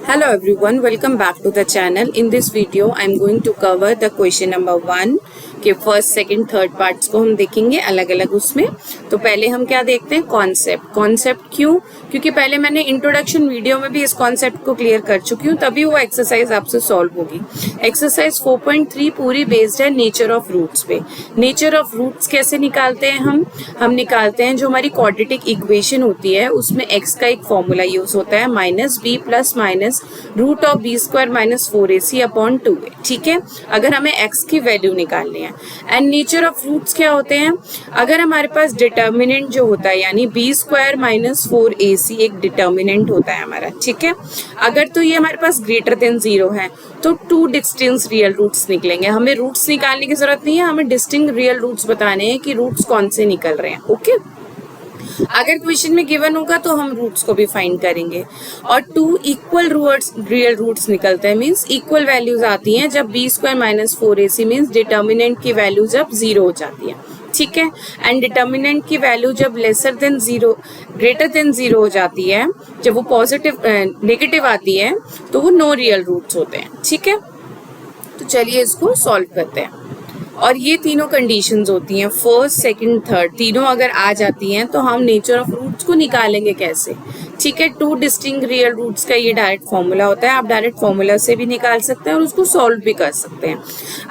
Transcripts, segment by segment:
Hello everyone, welcome back to the channel. In this video, I am going to cover the question number 1 के first second third parts को हम देखेंगे अलग अलग उसमें। तो पहले हम क्या देखते हैं, कॉन्सेप्ट क्यों, क्योंकि पहले मैंने इंट्रोडक्शन वीडियो में भी इस कॉन्सेप्ट को क्लियर कर चुकी हूँ, तभी वो एक्सरसाइज आपसे सॉल्व होगी। एक्सरसाइज 4.3 पूरी बेस्ड है नेचर ऑफ रूट्स पे। नेचर ऑफ रूट्स कैसे निकालते हैं हम निकालते हैं जो हमारी क्वाड्रेटिक इक्वेशन होती है उसमें एक्स का एक फॉर्मूला यूज होता है -b plus minus root of B square minus 4ac upon 2a। ठीक है, अगर हमें एक्स की वैल्यू निकालनी है। एंड नेचर ऑफ रूट्स क्या होते हैं, अगर हमारे पास डिटर्मिनेंट जो होता है यानी बी स्क्वायर माइनस 4ac एक डिटर्मिनेंट होता है हमारा। ठीक है, अगर तो ये हमारे पास ग्रेटर देन 0 है तो 2 डिस्टिंक्ट रियल रूट्स निकलेंगे। हमें रूट्स निकालने की जरूरत नहीं है, हमें डिस्टिंक्ट रियल रूट्स बताने हैं कि रूट्स कौन से निकल रहे हैं। ओके, अगर क्वेश्चन में गिवन होगा तो हम रूट्स को भी फाइंड करेंगे। और 2 इक्वल रियल रूट्स निकलते हैं, मींस इक्वल वैल्यूज आती हैं जब B square minus 4ac means determinant की वैल्यू जब 0 हो जाती है। ठीक है, एंड डिटर्मिनेंट की वैल्यू जब लेसर देन 0 ग्रेटर देन 0 हो जाती है, जब वो पॉजिटिव नेगेटिव आती है तो वो नो रियल रूट्स होते हैं। ठीक है, तो चलिए इसको सॉल्व करते हैं। और ये तीनों कंडीशंस होती हैं, फर्स्ट सेकंड थर्ड, तीनों अगर आ जाती हैं तो हम नेचर ऑफ रूट्स को निकालेंगे कैसे। ठीक है, 2 डिस्टिंक्ट रियल रूट्स का ये डायरेक्ट फॉर्मूला होता है, आप डायरेक्ट फॉर्मूला से भी निकाल सकते हैं और उसको सॉल्व भी कर सकते हैं।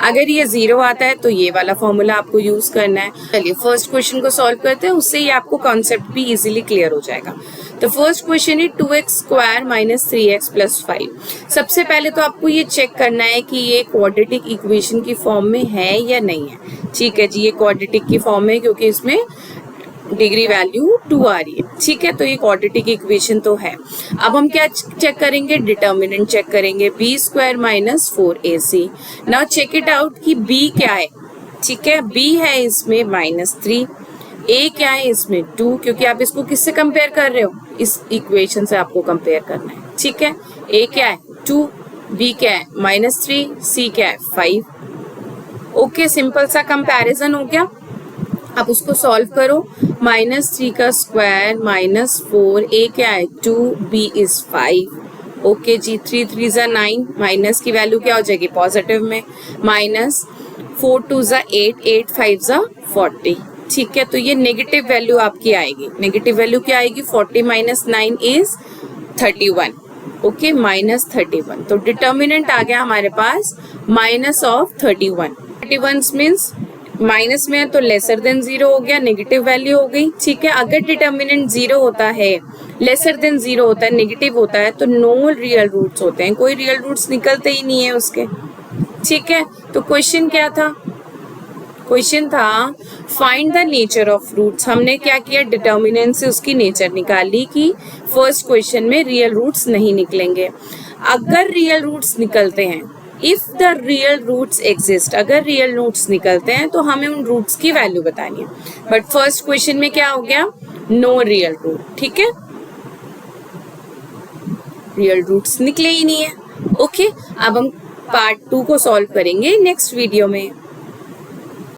अगर ये 0 आता है तो ये वाला फॉर्मूला आपको यूज करना है। चलिए फर्स्ट क्वेश्चन को सॉल्व करते हैं, उससे ही आपको कॉन्सेप्ट भी इजीली क्लियर हो जाएगा। तो फर्स्ट क्वेश्चन है 2x square minus 3x plus 5। सबसे पहले तो आपको ये चेक करना है कि ये क्वाड्रेटिक इक्वेशन की फॉर्म में है या नहीं है। ठीक है जी, ये क्वाड्रेटिक की फॉर्म में क्योंकि इसमें डिग्री वैल्यू 2 आ रही है। ठीक है, तो ये क्वाड्रेटिक इक्वेशन तो है। अब हम क्या चेक करेंगे, डिटर्मिनेंट चेक करेंगे, B square minus 4ac। Now check it out कि b क्या है। ठीक है, b है इसमें -3, a क्या है इसमें 2, क्योंकि आप इसको किससे कंपेयर कर रहे हो, इस इक्वेशन से आपको कंपेयर करना है। ठीक है, a क्या है 2, b क्या है -3, c क्या है 5। ओके, सिंपल सा कंपैरिजन हो गया। अब उसको सॉल्व करो, -3 का स्क्वायर -4, a क्या है 2, b इज 5। ओके जी, 3 3 ज़ा 9, माइनस की वैल्यू क्या हो जाएगी पॉजिटिव में, -4 2 ज़ा 8, 8 5 ज़ा 40। ठीक है, तो ये नेगेटिव वैल्यू आपकी आएगी। नेगेटिव वैल्यू क्या आएगी, 40 माइनस 9 इज 31। ओके, -31। तो डिटर्मिनेंट आ गया हमारे पास -31। 31 मीन्स माइनस में है तो लेसर देन 0 हो गया, नेगेटिव वैल्यू हो गई। ठीक है, अगर डिटर्मिनेंट 0 होता है, लेसर देन 0 होता है, नेगेटिव होता है तो नो रियल रूट्स होते हैं, कोई रियल रूट्स निकलते ही नहीं है उसके। ठीक है, तो क्वेश्चन क्या था, क्वेश्चन था find the nature of roots. हमने क्या किया, डिटर्मिनेंट से उसकी नेचर निकाली कि फर्स्ट क्वेश्चन में रियल रूट्स नहीं निकलेंगे। अगर रियल रूट्स निकलते हैं, if the real roots exist, अगर रियल रूट्स निकलते हैं तो हमें उन रूट्स की वैल्यू बतानी है। बट फर्स्ट क्वेश्चन में क्या हो गया, नो रियल रूट। ठीक है, रियल रूट्स निकले ही नहीं है। ओके, अब हम पार्ट 2 को सॉल्व करेंगे नेक्स्ट वीडियो में।